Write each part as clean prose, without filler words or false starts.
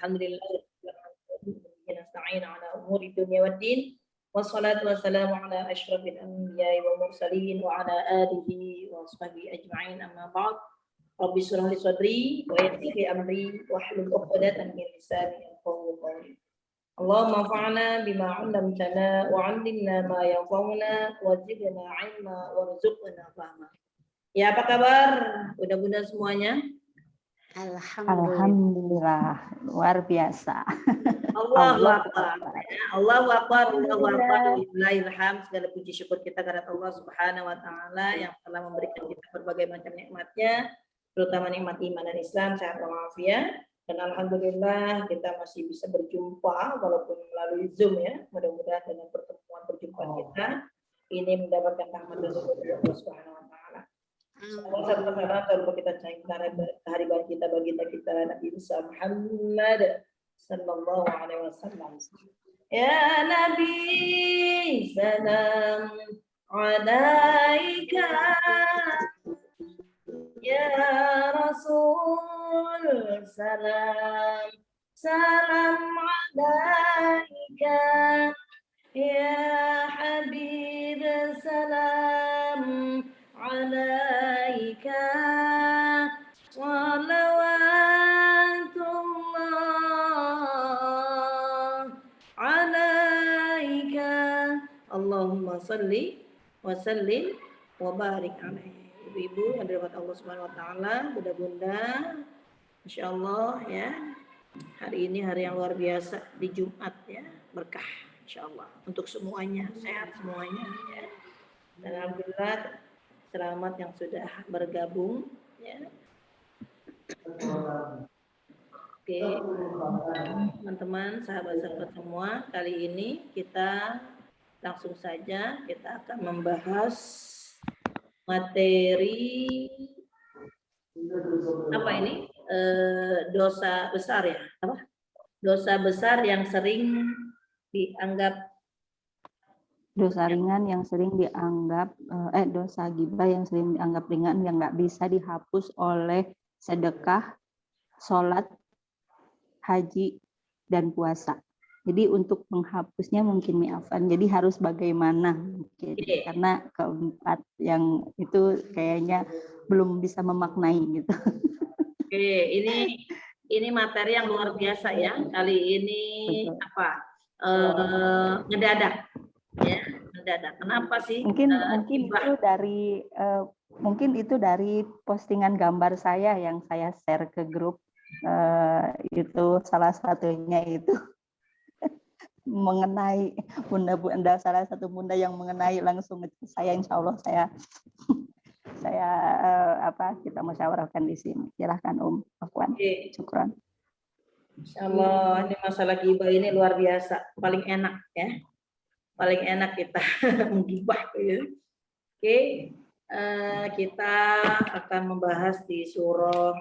Alhamdulillah nasta'in ala umuri dunya waddin. Wassalatu wassalamu ala asyrafil anbiya'i wal mursalin wa ala alihi wa sahbihi ajma'in, amma ba'd. Rabbi shrah li sadri wa yassir li amri wahlul 'uqdatam min lisani yafqahu qawli. Allahumma anfa'na bima 'allamtana wa 'allimna ma yanfa'una wa zidna 'ilma warzuqna fahma. Ya, apa kabar bunda-bunda semuanya? Alhamdulillah, luar biasa. Allahu Akbar. Allahu Akbar, Allahu Akbar. Alhamdulillah, segala puji syukur kita kepada Allah Subhanahu wa taala yang telah memberikan kita berbagai macam nikmatnya, terutama nikmat iman dan Islam, sehat walafiat. Dan alhamdulillah kita masih bisa berjumpa walaupun melalui Zoom ya. Mudah-mudahan dengan pertemuan perjumpaan kita ini mendapatkan rahmat dari Allah Subhanahu wa taala. Salam kalau kita cari kehadiran kita baginda kita Nabi Muhammad sallallahu alaihi wasallam. Ya Nabi, salam alaika. Ya Rasul, salam alaika. Ya Habib, salam alaika. Salawatullah alaika. Allahumma salli wa sallim wa barik alaihi. Ibu-ibu yang dirahmati Allah Subhanahu wa taala, bunda-bunda, insyaallah ya. Hari ini hari yang luar biasa di Jumat ya, berkah insyaallah untuk semuanya, sehat semuanya ya. Dan alhamdulillah selamat yang sudah bergabung ya. Oke, teman-teman, sahabat-sahabat semua, kali ini kita langsung saja kita akan membahas materi apa ini? Dosa besar ya? Apa? Dosa besar yang sering dianggap Dosa ringan yang sering dianggap, dosa ghibah yang sering dianggap ringan yang nggak bisa dihapus oleh sedekah, sholat, haji, dan puasa. Jadi untuk menghapusnya mungkin mi'afan. Jadi harus bagaimana mungkin. Karena keempat yang itu kayaknya belum bisa memaknai gitu. Oke, ini materi yang luar biasa ya. Kali ini betul. Apa? Ngedadak. Ya, mendadak. Kenapa sih? Mungkin itu dari postingan gambar saya yang saya share ke grup, itu salah satunya itu mengenai bunda-bunda, salah satu bunda yang mengenai langsung saya, insya Allah kita musyawarahkan di sini. Silahkan Afwan. Syukran. Insya Allah ini masalah ghibah ini luar biasa, paling enak ya. Paling enak kita menggibah ya. Oke, kita akan membahas di surah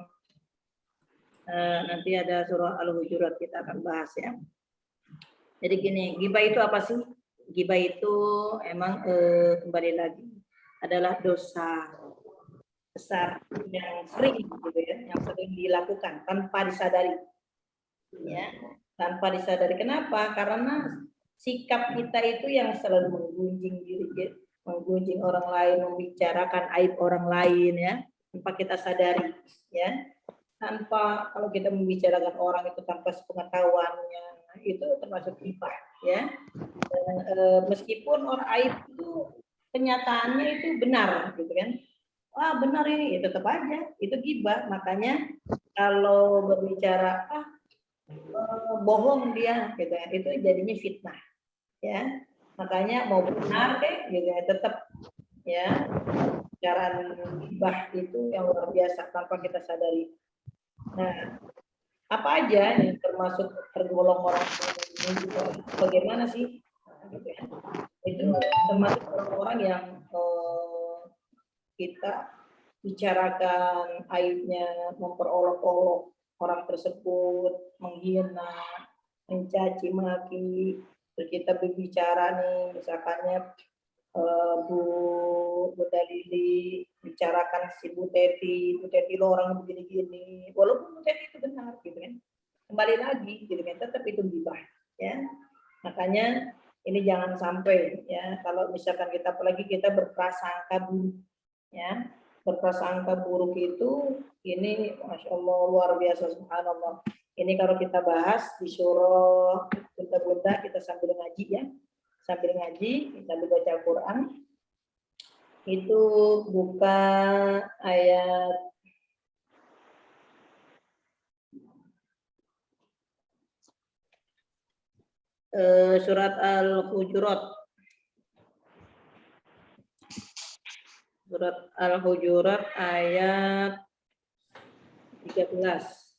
nanti ada surah Al-Hujurat kita akan bahas ya. Jadi gini, ghibah itu apa sih? Ghibah itu emang kembali lagi adalah dosa besar yang sering gitu ya, yang sering dilakukan tanpa disadari. Ya, tanpa disadari. Kenapa? Karena sikap kita itu yang selalu menggunjing diri, menggunjing orang lain, membicarakan aib orang lain ya, tanpa kita sadari ya. Tanpa, kalau kita membicarakan orang itu tanpa sepengetahuannya, itu termasuk ghibah ya. Dan, meskipun orang aib itu kenyataannya itu benar gitu kan. Wah, benar ini, ya tetap aja itu ghibah. Makanya kalau berbicara bohong dia gitu ya, itu jadinya fitnah ya. Makanya mau benar gitu ya, tetap ya cara ghibah itu yang luar biasa tanpa kita sadari. Nah, apa aja yang termasuk tergolong orang bagaimana sih gitu ya. Itu termasuk orang-orang yang kita bicarakan aibnya, memperolok-olok orang tersebut, menghina, mencaci maki. Terus kita berbicara nih, misalkannya Bunda Lili bicarakan si Bu Teti lo orang begini-gini, walaupun Bu Teti itu benar gitu kan. kembali lagi gitu kan, tetap itu gibah ya. Makanya ini jangan sampai ya, kalau misalkan kita apalagi kita berprasangka buruk ya, berprasangka buruk itu ini masya Allah luar biasa subhanallah. Ini kalau kita bahas di surah bunda-bunda kita sambil ngaji ya, sambil ngaji sambil baca Al-Quran itu buka ayat surat Al-Hujurat. Surat Al-Hujurat ayat 13.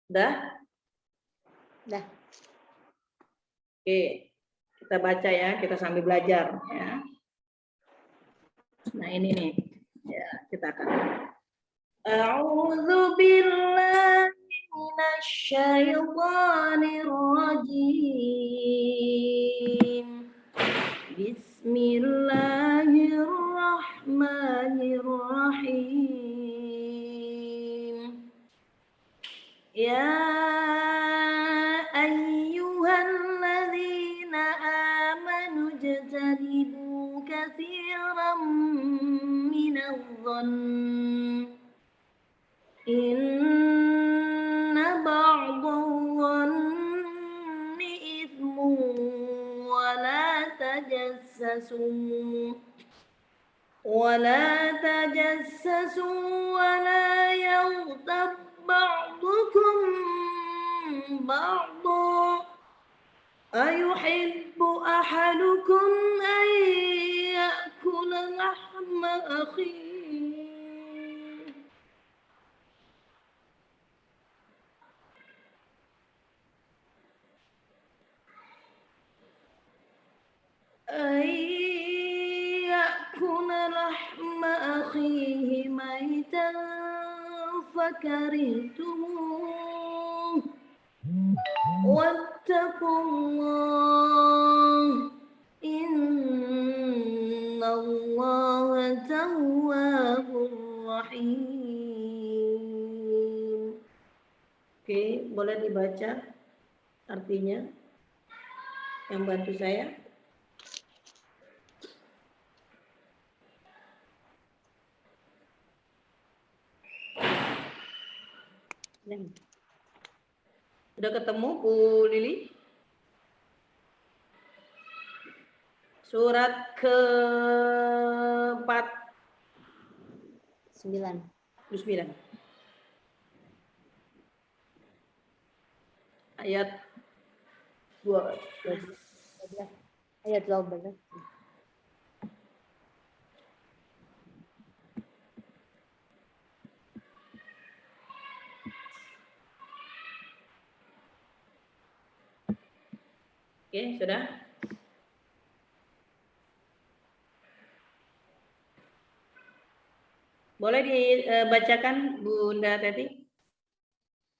Dah? Dah. Oke, kita baca ya, kita sambil belajar ya. Nah ini nih, ya kita akan. A'udzu billahi minasy syaithanir rajim. Bismillahirrahmanirrahim. Ya ayyuhalladzina amanu jtanibu katsiran minadh-dhann inna ba'dadh-dhanni ithmun wa la tajassasu wa la yaghtab ba'dukum ba'dha ayuhibbu ahadukum an ya'kula lahma akhihi maitan fakarihtumuh wattaqullah innallaha tawwabur rahim. Oke, boleh dibaca artinya yang bantu saya. Sudah ketemu Bu Lili? Surat ke-4 9. Ayat 12. Ayat 12. Oke, sudah? Boleh dibacakan Bunda Teti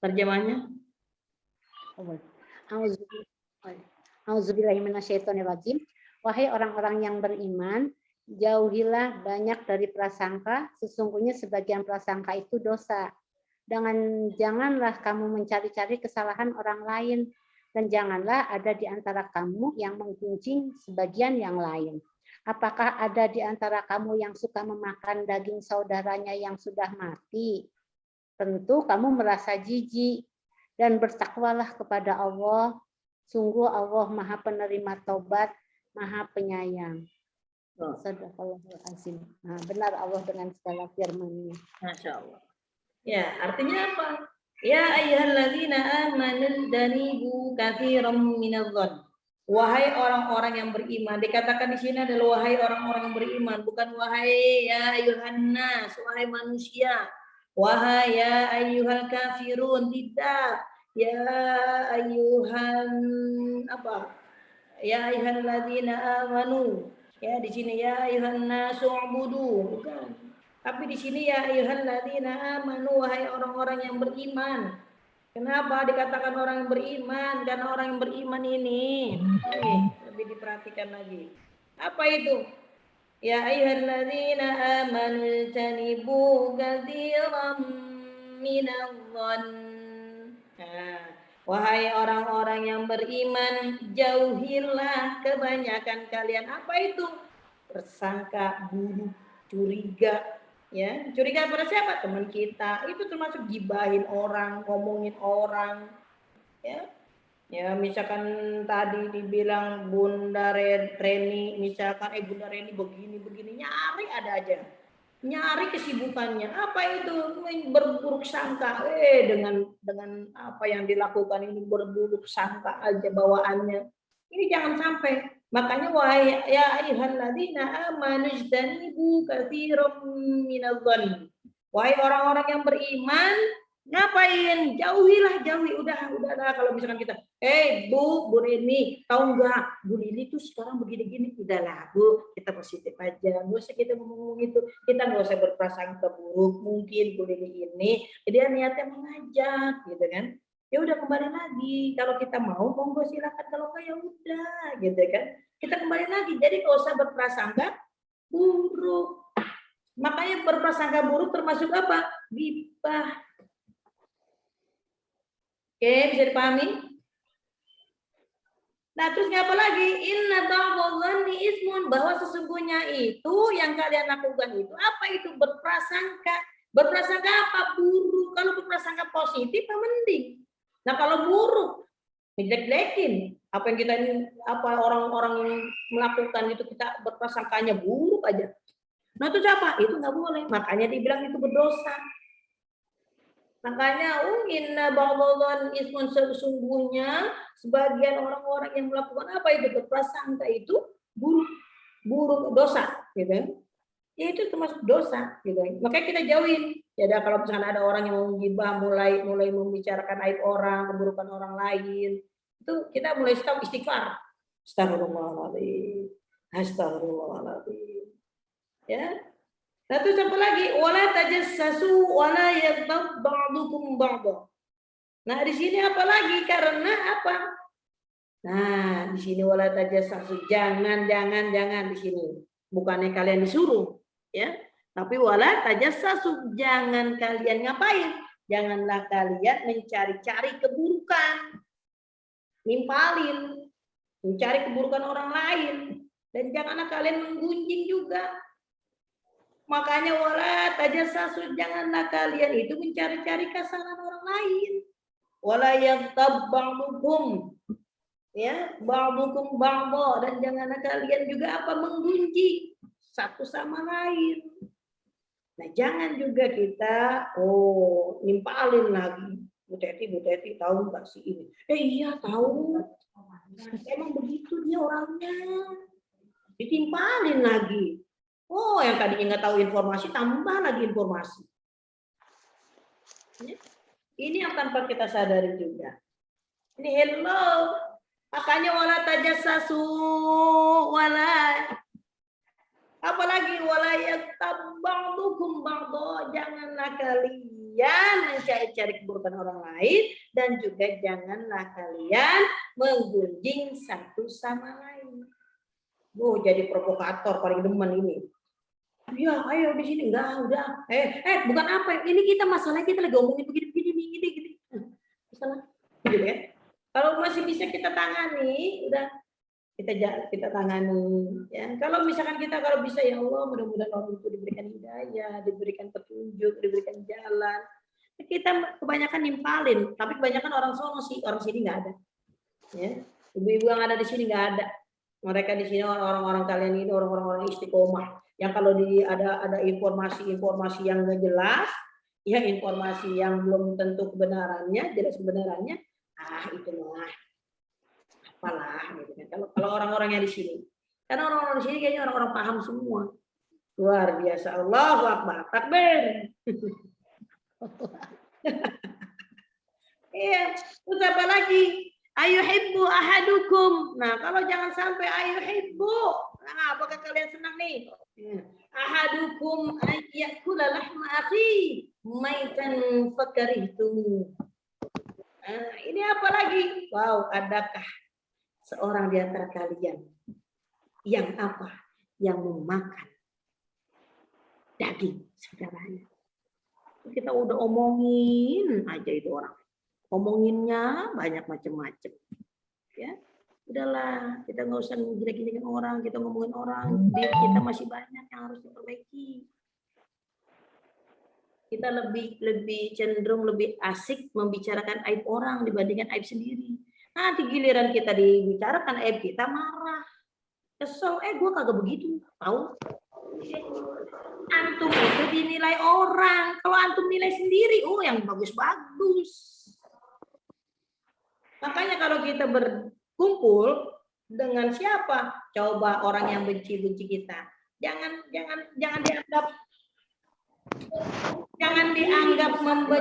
terjemahnya? Auzubillahi minasyaitonirrajim. Wahai orang-orang yang beriman, jauhilah banyak dari prasangka, sesungguhnya sebagian prasangka itu dosa. Janganlah kamu mencari-cari kesalahan orang lain, dan janganlah ada di antara kamu yang menggunjing sebagian yang lain. Apakah ada di antara kamu yang suka memakan daging saudaranya yang sudah mati? Tentu kamu merasa jijik, dan bertakwalah kepada Allah. Sungguh Allah Maha Penerima Taubat, Maha Penyayang. Shadaqallahul azim. Nah, benar Allah dengan segala firman-Nya. Masya Allah. Ya, artinya apa? Ya ayyuhalladzina amanu danibu katsiran minadh-dhann. Wahai orang-orang yang beriman, dikatakan di sini adalah wahai orang-orang yang beriman, bukan wahai ya ayyuhan nas, wahai manusia. Wahai ya ayyuhal kafirun, tidak. Ya ayyuhan apa? Ya ayyuhalladzina amanu. Ya di sini ya ayyuhan nasu ubudu, bukan. Tapi di sini ya ayyuhalladzina amanu, wahai orang-orang yang beriman. Kenapa dikatakan orang yang beriman? Karena orang yang beriman ini lebih diperhatikan lagi. Apa itu? Ya ayyuhalladzina amanu tanibu katsiran minadh-dhann. Nah, wahai orang-orang yang beriman, jauhilah kebanyakan kalian. Apa itu? Prasangka buruk, curiga, ya. Curiga pada siapa? Teman kita. Itu termasuk gibahin orang, ngomongin orang, ya. Ya, misalkan tadi dibilang Bunda Reni, misalkan Bunda Reni begini, nyari ada aja. Nyari kesibukannya. Apa itu? Berburuk sangka. Dengan apa yang dilakukan ini berburuk sangka aja bawaannya. Ini jangan sampai. Makanya wahai ya ayyuhalladzina amanu ijtanibu katsiran minadh-dhann. Wahai orang-orang yang beriman, ngapain? Jauhi. Udah kalau misalkan kita, Bu Reni, tahu nggak Bu Lili tuh sekarang begini-gini. Udahlah Bu, kita positif aja. Nggak usah kita ngomong itu. Kita nggak usah berprasangka buruk. Mungkin Bu Lili ini dia niatnya mengajak, gitu kan? Ya udah kembali lagi. Kalau kita mau, monggo silakan. Kalau nggak ya udah, gitu kan? Kita kembali lagi. Jadi nggak usah berprasangka buruk. Makanya berprasangka buruk termasuk apa? Ghibah. Oke, bisa dipahami? Nah, terus apa lagi? Inna ba'dadh-dhanni ismun, bahwa sesungguhnya itu yang kalian lakukan itu apa itu? Berprasangka. Berprasangka apa? Buruk. Kalau berprasangka positif, mending. Nah, kalau buruk, jelek-jelekin. Apa yang kita orang-orang melakukan itu kita berprasangkanya buruk aja. Nah, itu apa? Itu nggak boleh. Makanya dibilang itu berdosa. Makanya inna ba'dadh ismun, sesungguhnya sebagian orang-orang yang melakukan apa itu? Berprasangka itu buruk dosa, gitu. Ya itu termasuk dosa, gitu. Makanya kita jauhin. Ya kalau misalkan ada orang yang menggibah, mulai membicarakan aib orang, keburukan orang lain, itu kita mulai stop, istighfar. Astagfirullahaladzim. Astagfirullahaladzim. Ya. Nah, terus apa lagi? Wala tajassasu wala yaghtab ba'dukum ba'dha. Nah, di sini apa lagi? Karena apa? Nah, di sini wala tajassasu, jangan di sini. Bukannya kalian disuruh, ya. Tapi wala tajassasu, jangan kalian ngapain? Janganlah kalian mencari-cari keburukan. Nimpalin, mencari keburukan orang lain, dan janganlah kalian menggunjing juga. Makanya wala tajassasu, janganlah kalian itu mencari-cari kesalahan orang lain. Wala yaghtab ba'dukum, ya, ba'dukum ba'dha, dan janganlah kalian juga apa? Menggunjing satu sama lain. Nah, jangan juga kita nimpalin lagi. Bu Teti tahu nggak sih ini? Iya tahu. Emang begitu dia orangnya. Ditimpalin lagi. Oh, yang tadinya nggak tahu informasi, tambah lagi informasi. Ini yang tanpa kita sadari juga. Ini hello. Makanya wala tajassasu wala. Apalagi wala yaghtab ba'dukum ba'dha, janganlah kalian mencari-cari keburukan orang lain, dan juga janganlah kalian menggunjing satu sama lain. Jadi provokator paling demen ini. Ya, ayo di sini enggak, udah. Bukan apa? Ini kita masalahnya kita lagi ngomongin begini. Masalah, gitu ya. Kalau masih bisa kita tangani, udah kita tangani. Ya, kalau misalkan kita kalau bisa ya Allah, mudah-mudahan orang itu diberikan hidayah, diberikan petunjuk, diberikan jalan. Kita kebanyakan nimpalin, tapi kebanyakan orang sono sih, orang sini nggak ada. Ya, ibu-ibu yang ada di sini nggak ada. Mereka di sini orang-orang kalian ini orang-orang istiqomah. Yang kalau ada informasi yang nggak jelas, ya informasi yang belum tentu kebenarannya, jelas kebenarannya, itu mah apalah gitu kan. Kalau orang-orang yang di sini, karena orang-orang di sini kayaknya orang-orang paham semua. Luar biasa. Allahu Akbar. Takbir. Iya, terus apa lagi? Ayuhibbu ahadukum. Nah, kalau jangan sampai ayuhibbu. Nah, apakah kalian senang nih? ahadukum ayyakula lahma akhi maitan fakarihtum. Nah, ini apa lagi? Wow, adakah seorang di antara kalian yang apa? Yang memakan daging saudaranya. Kita udah omongin aja itu orang. Omonginnya banyak macam-macam. Ya, udahlah, kita nggak usah jelek-jelekin orang, kita ngomongin orang. Diri kita masih banyak yang harus diperbaiki. Kita lebih cenderung lebih asik membicarakan aib orang dibandingkan aib sendiri. Nanti giliran kita dibicarakan aib kita marah, kesel. Gue kagak begitu, tahu? Antum itu dinilai orang. Kalau antum nilai sendiri, yang bagus-bagus. Makanya kalau kita berkumpul dengan siapa? Coba orang yang benci-benci kita. Jangan dianggap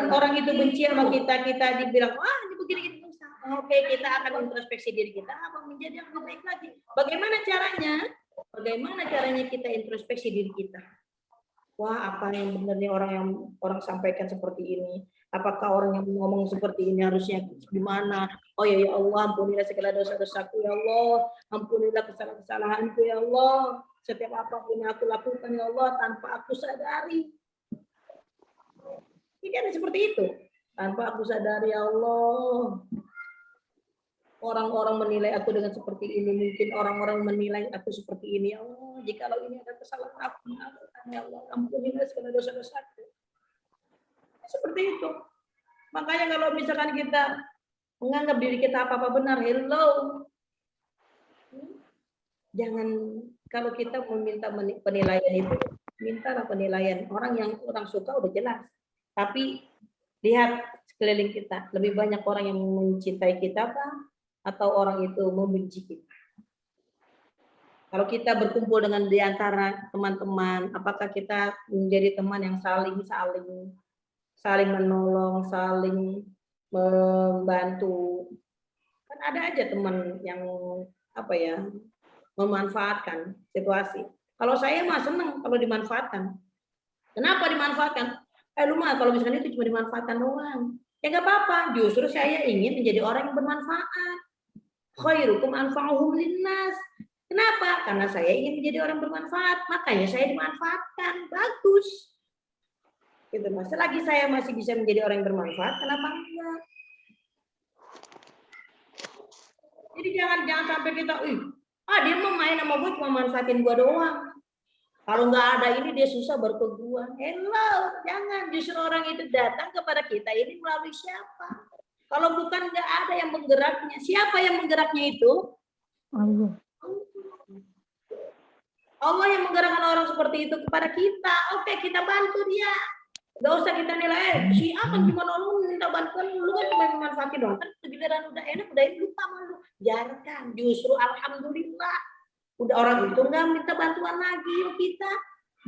orang itu benci sama kita dibilang wah ini begini. Oke, kita akan introspeksi diri kita apa menjadi yang lebih baik lagi. Bagaimana caranya kita introspeksi diri kita? Wah, apa yang benar nih orang sampaikan seperti ini? Apakah orang yang ngomong seperti ini harusnya gimana? Oh ya Allah, ampunilah segala dosa-dosaku ya Allah, ampunilah kesalahan-kesalahanku ya Allah. Setiap apapun yang aku lakukan ya Allah tanpa aku sadari. Ini kan seperti itu. Tanpa aku sadari ya Allah. Orang-orang menilai aku dengan seperti ini. Mungkin orang-orang menilai aku seperti ini. Ya Allah, jikalau ini ada kesalahan aku, ya Allah, ampunilah segala dosa-dosaku. Seperti itu. Makanya kalau misalkan kita menganggap diri kita apa-apa benar, hello. Jangan, kalau kita meminta penilaian itu, mintalah penilaian. Orang suka udah jelas. Tapi lihat sekeliling kita, lebih banyak orang yang mencintai kita atau orang itu membenci kita. Kalau kita berkumpul dengan di antara teman-teman, apakah kita menjadi teman yang saling menolong, saling membantu? Kan ada aja teman yang memanfaatkan situasi. Kalau saya mah senang kalau dimanfaatkan. Kenapa dimanfaatkan? Lu mah kalau misalkan itu cuma dimanfaatkan doang. Ya nggak apa-apa. Justru saya ingin menjadi orang yang bermanfaat. Khairukum anfa'uhum linnas. Kenapa? Karena saya ingin menjadi orang bermanfaat. Makanya saya dimanfaatkan. Bagus. Gitu, Mas. Selagi saya masih bisa menjadi orang yang bermanfaat, kenapa enggak? Jadi jangan sampai kita, dia mau main sama gue cuma manfaatin gue doang. Kalau nggak ada ini dia susah berkeguan. Hello, jangan. Justru orang itu datang kepada kita ini melalui siapa? Kalau bukan nggak ada yang menggeraknya. Siapa yang menggeraknya itu? Allah. Allah yang menggerakkan orang seperti itu kepada kita. Oke, kita bantu dia. Nggak usah kita nilai. Si akan cuma nolong minta bantuan, lu kan cuma memanfaatin doang. Kan giliran udah enak, udah ini lupa sama lu. Jangan. Justru alhamdulillah. Udah orang itu nggak minta bantuan lagi yuk kita.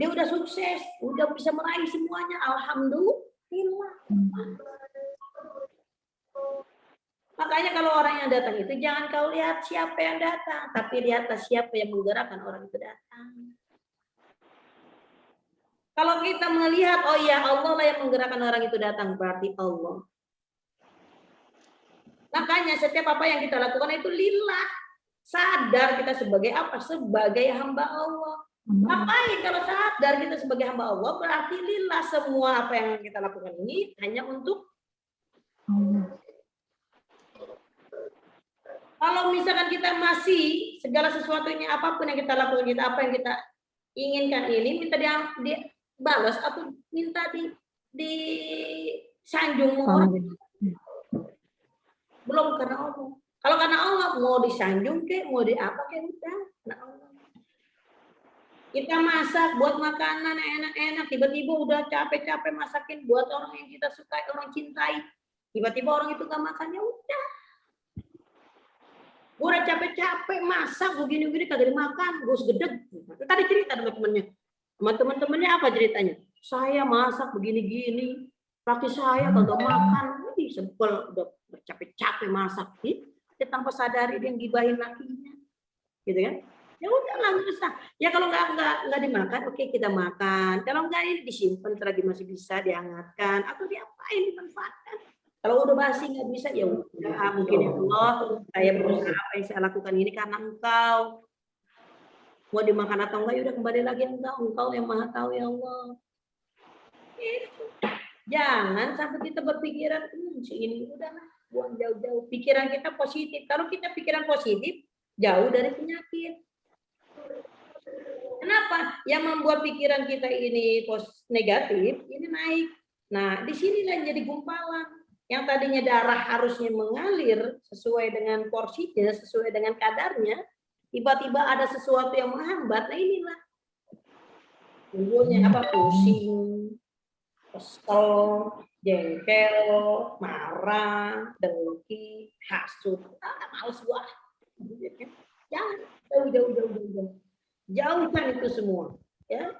Dia udah sukses, udah bisa meraih semuanya. Alhamdulillah. Makanya kalau orang yang datang itu jangan kau lihat siapa yang datang, tapi lihatlah siapa yang menggerakkan orang itu datang. Kalau kita melihat, oh ya Allah lah yang menggerakkan orang itu datang, berarti Allah. Makanya setiap apa yang kita lakukan itu lillah. Sadar kita sebagai apa? Sebagai hamba Allah. Ngapain kalau sadar kita sebagai hamba Allah? Berarti lillah, semua apa yang kita lakukan ini hanya untuk Allah. Kalau misalkan kita masih segala sesuatunya, apapun yang kita lakukan, apa yang kita inginkan ini, minta dia balas atau minta disanjung orang. Belum karena Allah. Kalau karena Allah mau disanjung mau di apa udah karena Allah. Kita masak buat makanan yang enak-enak, tiba-tiba udah capek-capek masakin buat orang yang kita sukai, orang cintai. Tiba-tiba orang itu gak makan, ya udah. Gue udah capek-capek masak begini-begini kagak dimakan, gue segedeg. Tadi cerita sama temennya. Sama temen-temennya apa ceritanya? Saya masak begini-gini, laki saya kagak makan. Ini sebel, udah capek-capek masak. Dia tanpa sadari dia gibahin lakinya. Gitu kan? Ya udahlah, nggak usah. Ya kalau nggak dimakan, oke kita makan. Kalau nggak ini disimpan selagi masih bisa dihangatkan atau diapain, dimanfaatkan. Kalau udah basi nggak bisa ya udah, mungkin ya Allah, saya berusaha apa yang saya lakukan ini karena Engkau. Mau dimakan atau enggak, ya udah kembali lagi Engkau yang Maha Tahu ya Allah. Gitu. Jangan sampai kita berpikiran si ini udahlah, buang jauh-jauh. Pikiran kita positif. Kalau kita pikiran positif, jauh dari penyakit. Kenapa? Yang membuat pikiran kita ini negatif, ini naik. Nah, disinilah jadi gumpalan. Yang tadinya darah harusnya mengalir sesuai dengan porsinya, sesuai dengan kadarnya, tiba-tiba ada sesuatu yang menghambat. Nah inilah timbulnya apa? Pusing, kesel, jengkel, marah, dengki, hasut. Males gua. Jangan, jauh. Jauhkan itu semua, ya.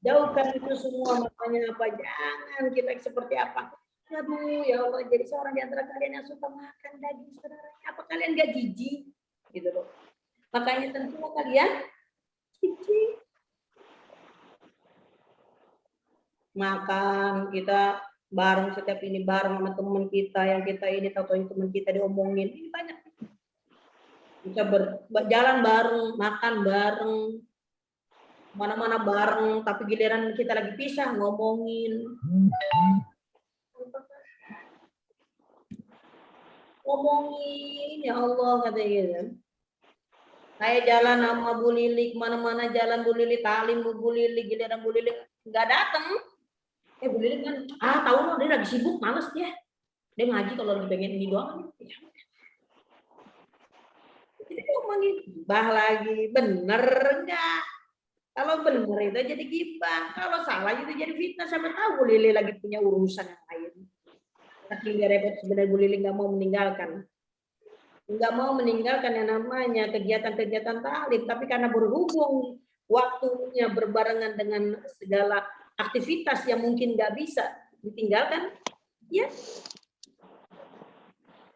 Jauhkan itu semua, makanya apa? Jangan kita seperti apa? Aduh, ya Allah, jadi seorang di antara kalian yang suka makan daging saudaranya. Apa kalian gak jijik? Gitu loh. Makanya tentu kalian jijik. Makan kita bareng, setiap ini bareng sama teman kita yang kita ini, tahu teman kita diomongin. Ini banyak. Kita berjalan bareng, makan bareng, mana-mana bareng, tapi giliran kita lagi pisah ngomongin ya Allah, katanya gitu. Saya jalan sama Bu Lili, kemana-mana jalan Bu Lili, talim Bu Lili, giliran Bu Lili nggak datang. Bu Lili kan, tahu loh dia lagi sibuk, males dia ngaji kalau lagi pengen ini doang. Jadi ngomongin bah lagi, bener enggak? Kalau benar itu jadi gibah, kalau salah itu jadi fitnah. Siapa tahu Bu Lili lagi punya urusan yang lain. Tapi nggak repot sebenarnya, Bu Lili nggak mau meninggalkan yang namanya kegiatan-kegiatan talim. Tapi karena berhubung waktunya berbarengan dengan segala aktivitas yang mungkin nggak bisa ditinggalkan, ya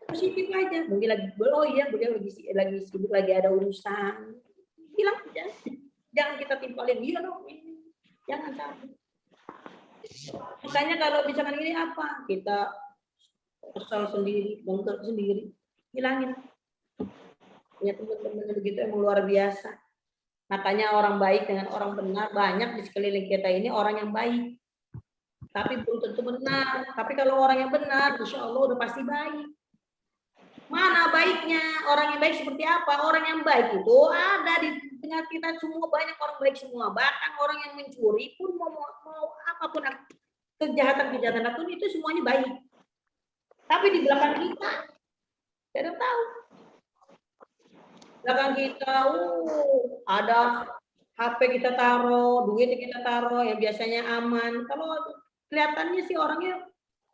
positif aja. Mungkin lagi, beliau lagi sibuk, lagi ada urusan, bilang aja. Jangan kita timpalin dia dong, jangan sampai. Makanya kalau misalkan ini apa, kita kesal sendiri, bangkit sendiri, hilangin. Punya teman-teman begitu emang luar biasa. Makanya orang baik dengan orang benar banyak di sekeliling kita ini orang yang baik. Tapi belum tentu benar. Tapi kalau orang yang benar, insya Allah udah pasti baik. Mana baiknya? Orang yang baik seperti apa? Orang yang baik itu ada di tengah kita semua, banyak orang baik semua. Bahkan orang yang mencuri pun mau apapun kejahatan apapun itu semuanya baik. Tapi di belakang kita tidak tahu. Belakang kita, ada HP kita taruh, duit kita taruh, yang biasanya aman. Kalau kelihatannya sih orangnya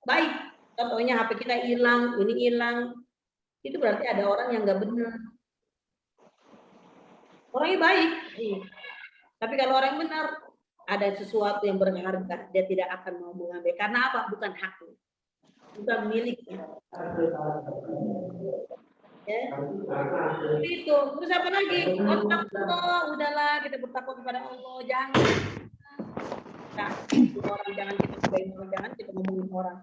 baik. Contohnya HP kita hilang, ini hilang. Itu berarti ada orang yang nggak benar. Orangnya baik, tapi kalau orang benar, ada sesuatu yang berharga, dia tidak akan mau mengambil. Karena apa? Bukan haknya, bukan miliknya. Ya, itu. Terus apa lagi? Allah, udahlah kita bertakwa kepada Allah, jangan. Nah, orang jangan kita sebagai orang, jangan kita ngomongin orang.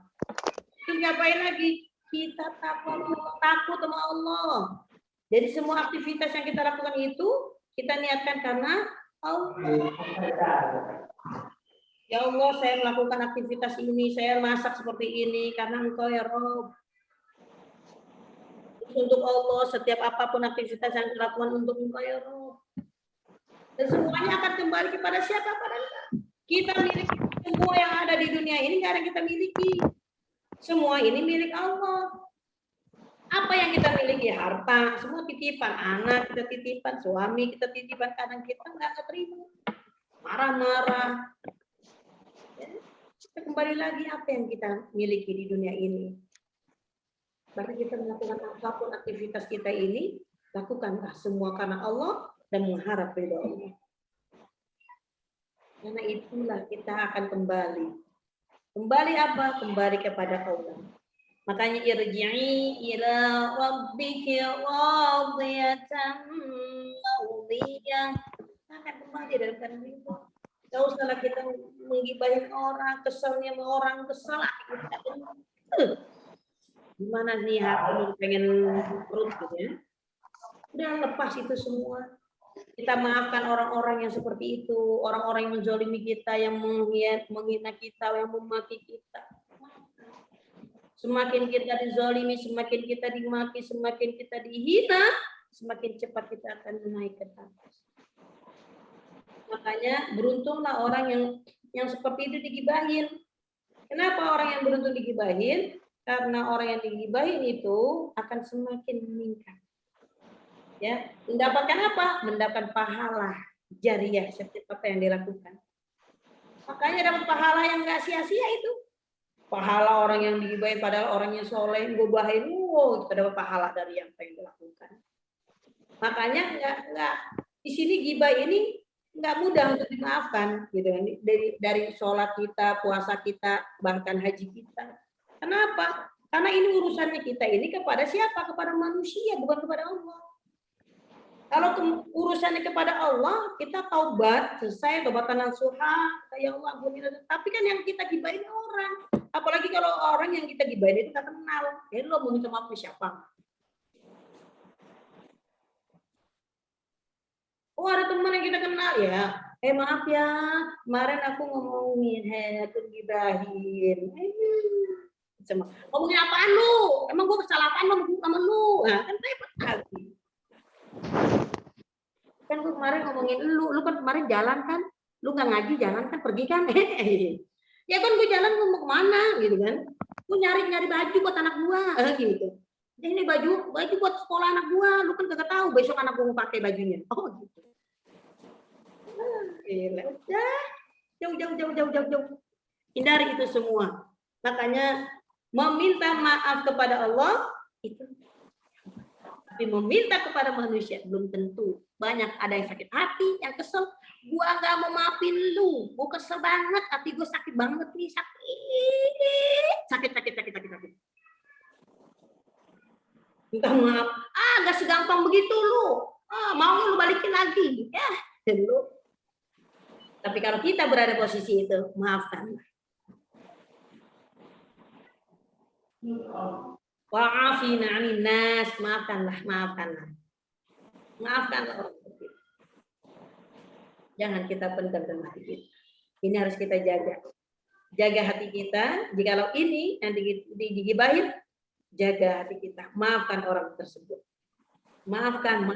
Terus ngapain lagi? Kita takut sama Allah. Jadi semua aktivitas yang kita lakukan itu kita niatkan karena Allah. Ya Allah, saya melakukan aktivitas ini, saya masak seperti ini karena Engkau ya Rob. Untuk Allah, setiap apapun aktivitas yang kita lakukan untuk Engkau ya Rob. Dan semuanya akan kembali kepada siapa? Pada kita miliki semua yang ada di dunia ini, nggak ada yang kita miliki. Semua ini milik Allah. Apa yang kita miliki? Harta, semua titipan. Anak kita titipan, suami kita titipan. Kadang kita nggak terima, marah-marah. Ya. Kita kembali lagi, apa yang kita miliki di dunia ini? Berarti kita melakukan apapun aktivitas kita ini, lakukanlah semua karena Allah dan mengharap ridho Allah. Karena itulah kita akan kembali. Kembali apa? Kembali kepada Allah. Makanya irji'i ila rabbiki radiyatan riang, akan kembali dalam keadaan ridho. Gak usahlah kita menggibahin orang, keselnya sama orang, kesel. Gimana nih hati pengen perut gitu ya. Udah lepas itu semua. Kita maafkan orang-orang yang seperti itu, orang-orang yang menzalimi kita, yang menghina kita, yang memaki kita. Semakin kita dizalimi, semakin kita dimaki, semakin kita dihina, semakin cepat kita akan naik ke atas. Makanya beruntunglah orang yang seperti itu digibahin. Kenapa orang yang beruntung digibahin? Karena orang yang digibahin itu akan semakin meningkat. Ya, mendapatkan apa? Mendapat pahala jariah setiap apa yang dilakukan. Makanya dapat pahala yang nggak sia-sia itu. Pahala orang yang digibahin padahal orangnya soleh, gobahin, wow, kita dapat pahala dari yang dilakukan. Makanya nggak di sini gibah ini nggak mudah untuk dimaafkan, gitu kan? Dari sholat kita, puasa kita, bahkan haji kita. Kenapa? Karena ini urusannya kita ini kepada siapa? Kepada manusia, bukan kepada Allah. Kalau urusannya kepada Allah, kita taubat, selesai taubatan nasuha, ya Allah ampuni. Tapi kan yang kita gibahin orang. Apalagi kalau orang yang kita gibahin itu nggak kenal. Ya lo mau minta maaf ke siapa? Oh ada teman yang kita kenal ya. Maaf ya, kemarin aku ngomongin, aku gibahin. Ngomongin apaan lu? Emang gue kesalahan lo sama lu? Nah, kan repot lagi. Kan gue kemarin ngomongin lu kan kemarin jalan kan? Lu nggak ngaji jalan kan, pergi kan? Ya kan gue jalan gue mau kemana gitu kan? Gue nyari baju buat anak gua gitu. Ini baju buat sekolah anak gua, lu kan kagak tahu besok anak gua mau pakai bajunya. Oh gitu. Gila, udah jauh. Hindari itu semua. Makanya meminta maaf kepada Allah itu, tapi meminta kepada manusia belum tentu. Banyak ada yang sakit hati, yang kesel. Gua nggak mau maafin lu, gua kesel banget, hati gua sakit banget nih, sakit. Minta maaf, nggak segampang begitu lu. Mau lu balikin lagi, ya lu. Tapi kalau kita berada posisi itu, maafkan. Wa'afina 'anil nas, maafkanlah. Maafkanlah orang seperti itu. Jangan kita pendam dalam hati kita. Ini harus kita jaga. Jaga hati kita. Jikalau ini yang digibahin, jaga hati kita. Maafkan orang tersebut. Maafkan.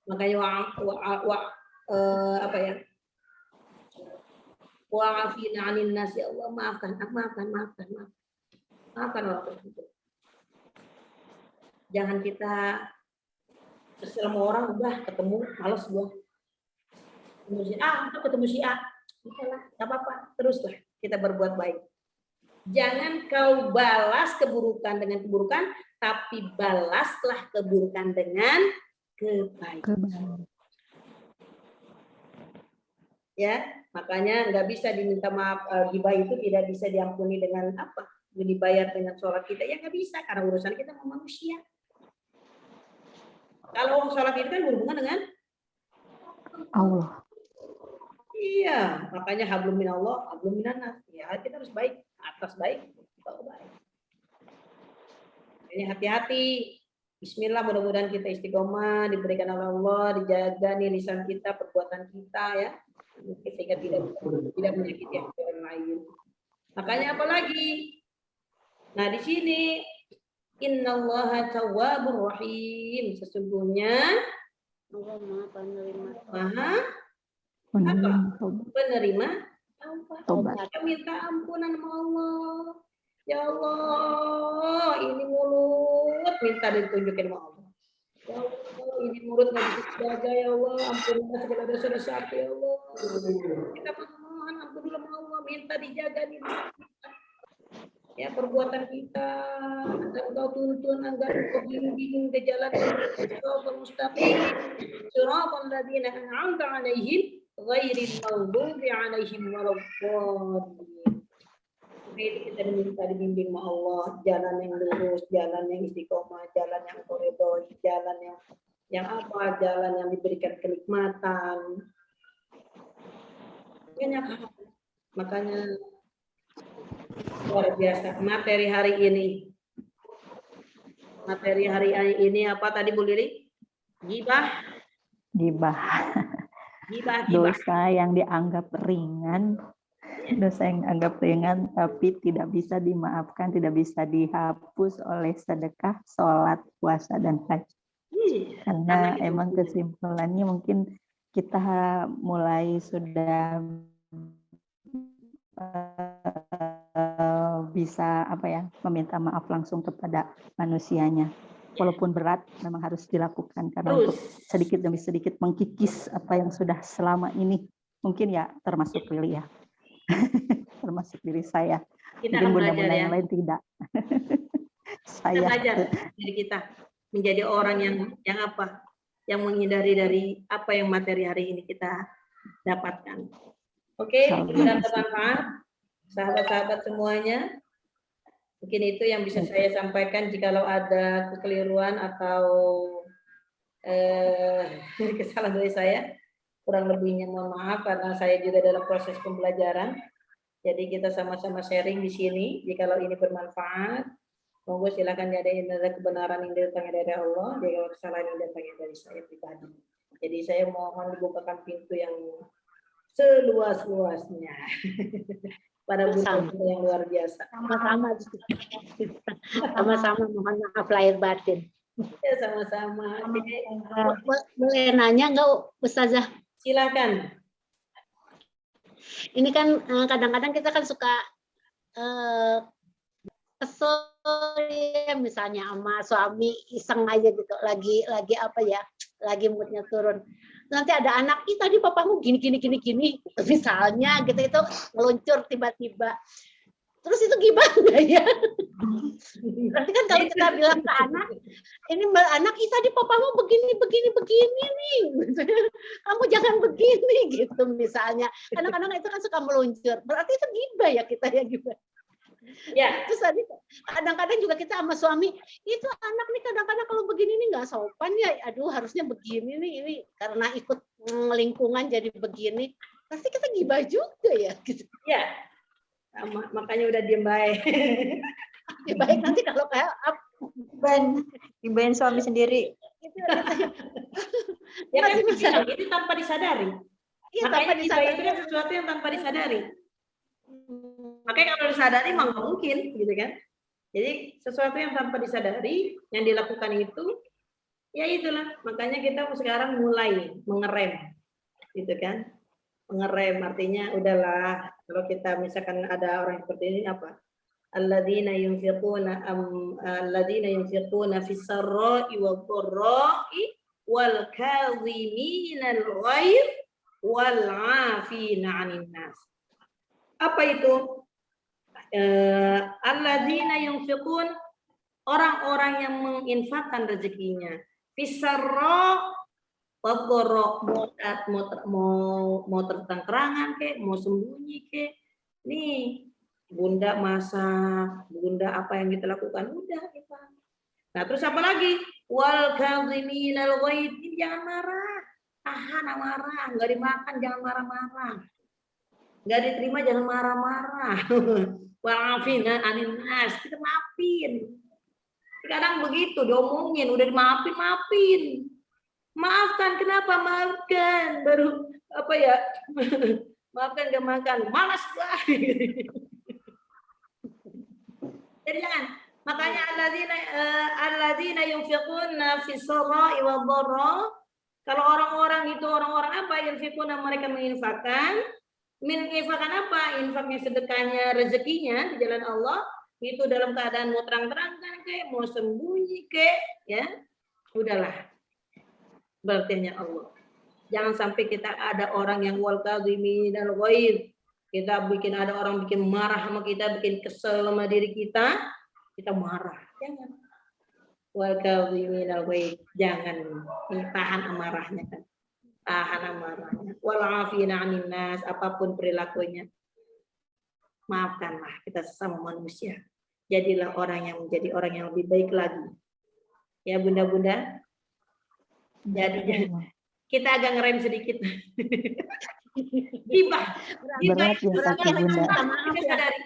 Makanya wa'afina 'anil nas, ya Allah, maafkan orang tersebut. Jangan kita kesel sama orang, udah ketemu malas gua. Ketemu si A. Udahlah, enggak apa-apa, teruslah kita berbuat baik. Jangan kau balas keburukan dengan keburukan, tapi balaslah keburukan dengan kebaikan. Ya, makanya nggak bisa diminta maaf, gibah itu tidak bisa diampuni dengan apa? Dibayar dengan sholat kita, ya nggak bisa, karena urusan kita sama manusia. Kalau sholat itu kan berhubungan dengan Allah. Iya, makanya hablum minallah, hablum minannas. Ya, kita harus baik, atas baik, bawah baik. Ini hati-hati. Bismillah, mudah-mudahan kita istiqomah, diberikan oleh Allah, dijaga nih lisan kita, perbuatan kita ya, sehingga tidak menyakiti orang lain. Makanya apalagi? Nah di sini innallaha tawwabur rahim, sesungguhnya Allah Maha penerima taubat. Kita minta ampunan sama Allah. Ya Allah, ini mulut minta ditunjukin sama Allah. Ya Allah, ini mulut nggak bisa dijaga, ya Allah. Ampunilah segala dosa-dosa aku, ya Allah. Kita mohon ampun sama Allah, minta dijaga nih. Ya perbuatan kita, agar Engkau tuntun, agar Engkau bimbing ke jalan yang mustaqim. Siratal ladzina an'amta 'alaihim ghairil maghdubi 'alaihim waladdallin. itu kita diminta dibimbing sama Allah, jalan yang lurus, jalan yang istiqomah, jalan yang koridor, jalan yang apa, jalan yang diberikan kenikmatan. Banyak hal. Makanya luar biasa materi hari ini. Materi hari ini apa tadi Bu Lili? Gibah. Gibah. Gibah. Dosa yang dianggap ringan, dosa yang dianggap ringan tapi tidak bisa dimaafkan, tidak bisa dihapus oleh sedekah, sholat, puasa, dan haji. Karena emang kesimpulannya mungkin kita mulai sudah bisa meminta maaf langsung kepada manusianya. Walaupun berat, memang harus dilakukan karena untuk sedikit demi sedikit mengkikis apa yang sudah selama ini mungkin ya termasuk Lili ya, termasuk diri saya. Kita mungkin belajar bunda-bunda ya. yang lain tidak. Kita belajar dari kita menjadi orang yang apa? Yang menghindari dari apa yang materi hari ini kita dapatkan. Oke, mudah-mudahan bermanfaat, sahabat-sahabat semuanya. Mungkin itu yang bisa saya sampaikan. Jikalau ada kekeliruan atau kesalahan dari saya, kurang lebihnya mohon maaf karena saya juga dalam proses pembelajaran. Jadi kita sama-sama sharing di sini. Jikalau ini bermanfaat, monggo silakan ada kebenaran yang datangnya dari Allah, jika kesalahan yang datangnya dari saya pribadi. Jadi saya mohon dibukakan pintu yang seluas-luasnya pada bunda yang luar biasa. Sama-sama mohon maaf lahir batin. Ya sama-sama. Boleh nanya nggak Ustazah? Silakan. Ini kan kadang-kadang kita kan suka kesel ya, misalnya sama suami iseng aja gitu, lagi apa ya, lagi moodnya turun. Nanti ada anak, tadi papamu gini, misalnya gitu, itu meluncur tiba-tiba. Terus itu gimana ya? Berarti kan kalau kita bilang ke anak, ini anak, tadi papamu begini nih. Kamu jangan begini gitu misalnya. Kadang-kadang itu kan suka meluncur. Berarti itu gibah ya kita ya gibah. Ya. Terus tadi kadang-kadang juga kita sama suami, itu anak nih kadang-kadang kalau begini nih nggak sopan ya, aduh harusnya begini nih, ini karena ikut lingkungan jadi begini, pasti kita gibah juga ya. Gitu. Ya, makanya udah diem baik. Baik nanti kalau kayak gibahin suami sendiri. Ya kan bisa, itu tanpa disadari. Iya, makanya tanpa disadari. itu sesuatu yang tanpa disadari. Makanya kalau disadari mah nggak mungkin, gitu kan? Jadi sesuatu yang tanpa disadari yang dilakukan itu, ya itulah. Makanya kita sekarang mulai mengerem, gitu kan? Mengerem artinya udahlah. Kalau kita misalkan ada orang seperti ini apa? Alladzina yunfiquna fis sarra'i wad dharra'i wal kadhiminal ghaidh wal 'afina 'anil nas. Apa itu? Alladzina yunfiqun, orang-orang yang menginfakkan rezekinya. Fisarra wadh-dharra, mau terang-terangan kek, mau sembunyi kek. Nih, bunda masak, bunda apa yang kita lakukan udah kita. Nah, terus apa lagi? Wal kadhiminal ghaidh, jangan marah. Tahan amarah, enggak dimakan jangan marah-marah. Nggak diterima jangan marah-marah. Wa'afina 'anil nas, kita maafin. Kadang begitu diomongin, udah dimaafin. Maafkan, kenapa? Maafkan. Baru apa ya? Maafkan gak makan. Malas banget. Jadi jangan. Makanya alladzina yunfiquna fis sarra'i wad dharra. Kalau orang-orang itu orang-orang apa? Yunfiquna, mereka menginfakkan. Menginfakkan apa? Infaknya, sedekahnya, rezekinya di jalan Allah itu dalam keadaan mau terang-terangkan kayak mau sembunyi kayak ya udahlah, berarti hanya Allah. Jangan sampai kita ada orang yang wal kadhiminal ghaidh, kita bikin ada orang bikin marah sama kita, bikin kesel sama diri kita marah. Jangan. Wal kadhiminal ghaidh, jangan tahan amarahnya kan. Tahan amarahnya. Wal 'afina 'anil nas, apapun perilakunya. maafkanlah kita sesama manusia. Jadilah orang yang menjadi orang yang lebih baik lagi. Ya bunda-bunda. Jadi kita agak ngerem sedikit. Gibah. Berat ya kaki bunda. Minta maaf Kita ya. sadari.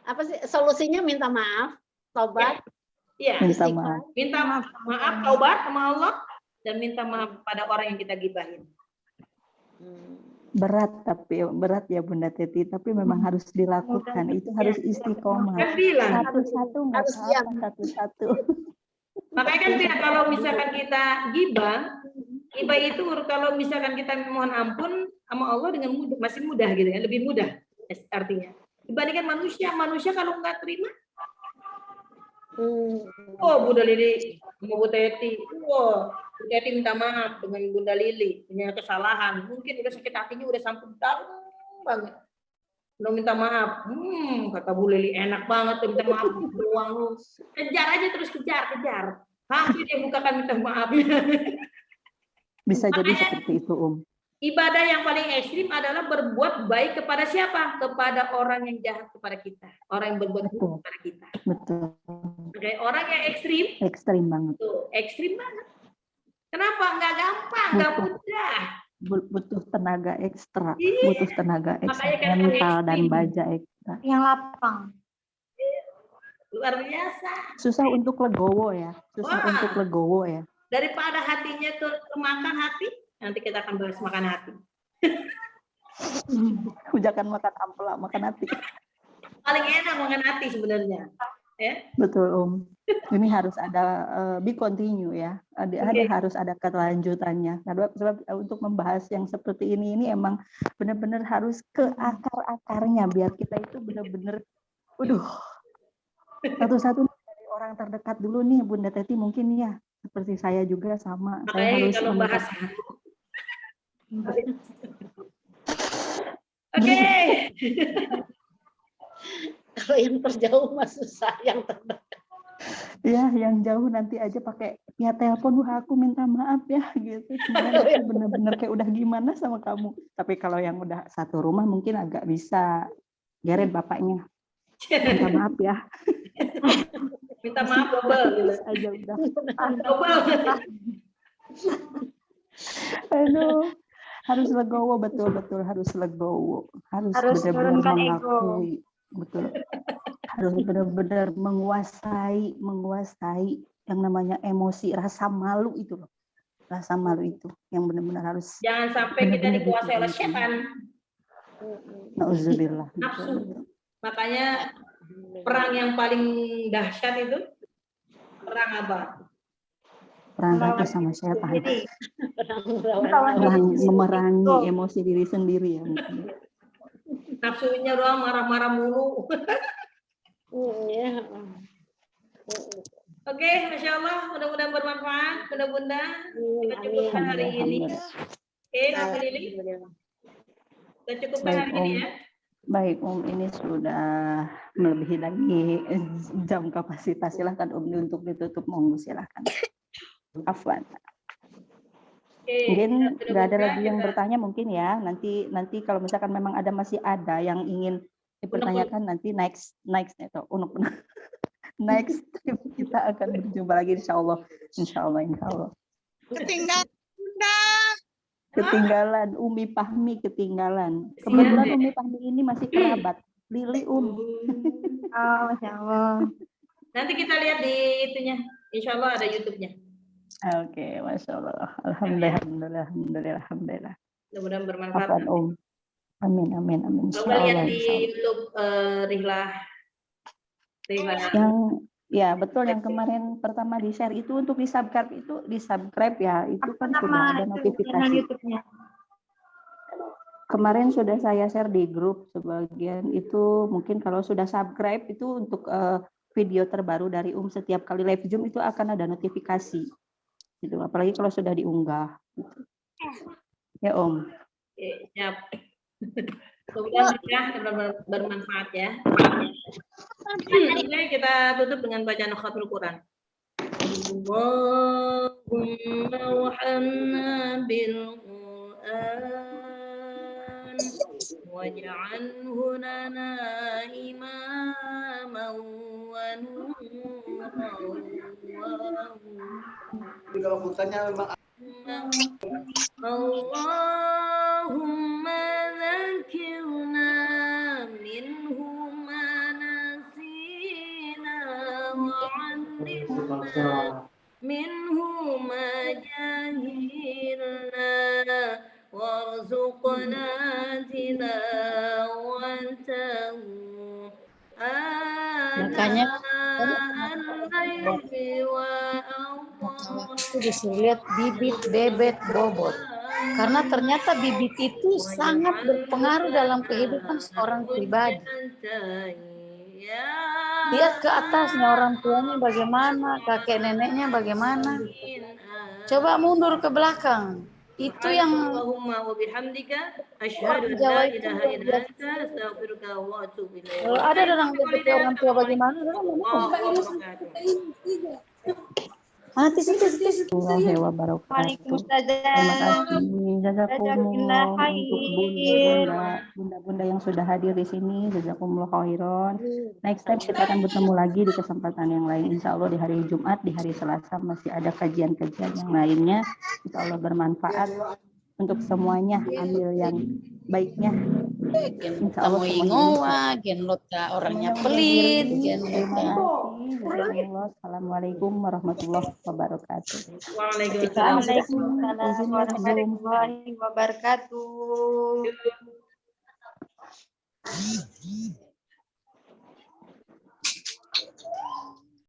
Apa sih solusinya? Minta maaf, tobat, Iya. Minta istighfar. maaf. Minta maaf, taubat sama Allah, dan minta maaf pada orang yang kita gibahin. Berat ya Bunda Teti, tapi memang harus dilakukan. Itu harus istiqomah. Kan bilang. Satu-satu nggak Harus apa-apa, satu-satu. Makanya kan bilang kalau misalkan kita gibah itu kalau misalkan kita mohon ampun sama Allah dengan mudah, masih mudah gitu ya, lebih mudah artinya. Dibandingkan manusia kalau nggak terima, oh Bunda Lili sama Bu Teti, Bu Teti minta maaf dengan Bunda Lili punya kesalahan, mungkin udah sakit hatinya udah sampai dalam banget. Udah minta maaf, kata Bu Lili enak banget tuh minta maaf, peluang lu, kejar aja terus kejar. Hampir dia bukakan minta maaf. Bisa jadi Makanya, seperti itu ibadah yang paling ekstrim adalah berbuat baik kepada siapa? Kepada orang yang jahat kepada kita, orang yang berbuat buruk kepada kita. Betul. Oke, orang yang Ekstrim banget. tuh, ekstrim banget. Kenapa? Nggak gampang, nggak mudah. Butuh tenaga ekstra, Iya. butuh tenaga ekstra, Makanya kan mental dan ekstrim. baja ekstra. Yang lapang. Luar biasa. Susah untuk legowo ya, Wah. untuk legowo ya. Daripada hatinya tuh kemakan hati, nanti kita akan bahas makan hati. Jangan makan ampela, makan hati. Paling enak makan hati sebenarnya. Ya. Betul Ini harus ada be continue ya. Harus ada kelanjutannya. Karena sebab untuk membahas yang seperti ini emang benar-benar harus ke akar-akarnya biar kita itu benar-benar, satu-satu dari orang terdekat dulu nih Bunda Teti mungkin ya. Seperti saya juga sama. Saya Makanya harus kalau bahas. Oke. Kalau yang terjauh mah susah, yang terdekat. ya yang jauh nanti aja pakai ya telepon, aku minta maaf ya gitu. Kemarin aku bener-bener kayak udah gimana sama kamu. Tapi kalau yang udah satu rumah mungkin agak bisa geret bapaknya. Minta maaf ya. Minta maaf double gitu. Aja udah. Double. Aduh. Harus legowo, betul-betul harus legowo. Harus benar-benar turunkan mengakui. Betul. Harus benar-benar menguasai yang namanya emosi, rasa malu itu loh. Rasa malu itu yang benar-benar harus. Jangan sampai kita dikuasai oleh setan. Nauzubillah. Nafsu. Makanya perang yang paling dahsyat itu perang apa? Perang apa sama setan? Perang Memerangi emosi diri sendiri ya. Mungkin. Nafsunya doang marah-marah mulu. Oke, Masya Allah, mudah-mudahan bermanfaat, Bunda-bunda. Kita cukupkan hari ini. Oke, Mbak Lili. Kita cukupkan hari ini ya. Baik, ini sudah melebihi lagi jam kapasitas. Silahkan untuk ditutup, monggo silahkan. Afwan. Mungkin nggak ada lagi yang bertanya mungkin ya. Nanti kalau misalkan memang masih ada yang ingin dipertanyakan nanti next itu next kita akan berjumpa lagi insya Allah. Ketinggalan Umi Fahmi ketinggalan. Kebetulan Umi Fahmi ini masih kerabat Lili Oh, Masya Allah. Nanti kita lihat di itunya. Insya Allah ada YouTube-nya. Oke, Masya Allah. Alhamdulillah. Mudah-mudahan bermanfaat. Om. Amin. Coba lihat di YouTube Rihlah. Yang ya betul yang kemarin pertama di share itu untuk di subscribe ya, itu kan sudah ada notifikasi. Kemarin sudah saya share di grup sebagian itu, mungkin kalau sudah subscribe itu untuk video terbaru dari setiap kali live Zoom itu akan ada notifikasi. Gitu, apalagi kalau sudah diunggah. Gitu. Ya Om. Oke, siap. Mudah-mudahan bermanfaat ya. Ini kita tutup dengan bacaan khatul Quran. Allahumma wahana bil Quran wa واجعله لنا إماما ونورا اللهم ذكرنا منه ما نسينا وعلمنا منه ما جهلنا وارزقنا تلاوته Makanya الليل وأطراف itu disuruh lihat bibit, bebet, bobot. Karena ternyata bibit itu sangat berpengaruh dalam kehidupan seorang pribadi. Lihat ke atasnya, orang tuanya bagaimana, kakek neneknya bagaimana. Coba mundur ke belakang. Itu yang Allahumma wa bihamdika asyhadu an la ilaha illa anta astaghfiruka wa atubu ilaik. kalau ada orang seperti orang tua bagaimana? Mati sih. Warahmatullahi wabarakatuh. Terima kasih. Jazakumullah untuk bunda-bunda yang sudah hadir di sini. Jazakumullah khairan. Next time kita akan bertemu lagi di kesempatan yang lain. Insya Allah di hari Jumat, di hari Selasa masih ada kajian-kajian yang lainnya. Insya Allah bermanfaat untuk semuanya. Ambil yang baiknya. Insya Allah semuanya. Genlot orangnya pelit. Terima kasih. Assalamualaikum warahmatullahi wabarakatuh. Waalaikumsalam. Warahmatullahi wabarakatuh.